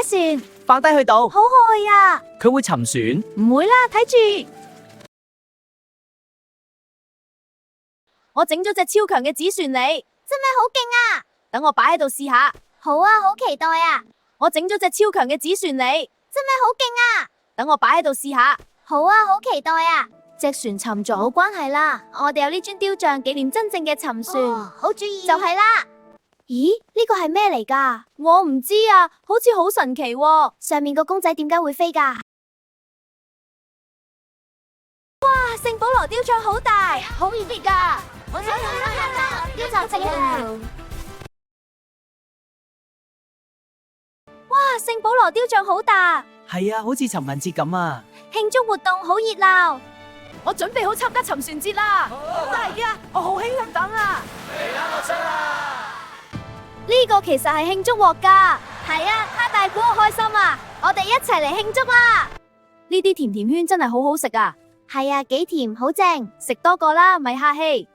嘅船，放低去倒，好可愛啊！佢會沉船。唔會啦，睇住。我整咗隻超強嘅紙船嚟，真係好勁啊！等我擺喺度試下。好啊，好期待啊！我整咗隻超強嘅紙船嚟，真係好勁啊！等我擺喺度試下。好啊，好期待啊！隻船沉咗冇關係啦，我哋有呢尊雕像紀念真正嘅沉船。好主意，就係啦。咦，呢個係咩嚟㗎？我唔知啊，好似好神奇喎。上面個公仔點解會飛㗎？哇，聖保羅雕像好大，好熱烈㗎！我想睇雕像正啊！哇，聖保羅雕像好大，係啊，好似尋人節咁啊！慶祝活動好熱鬧。我準備好參加沉船節啦！好大啊！我好興奮等啊！嚟啦，落車啦！呢個其實係慶祝鑊㗎。係啊，蝦大估好開心啊！我哋一齊嚟慶祝啦！呢啲甜甜圈真係好好食啊！係啊，幾甜，好正，食多個啦，咪客氣。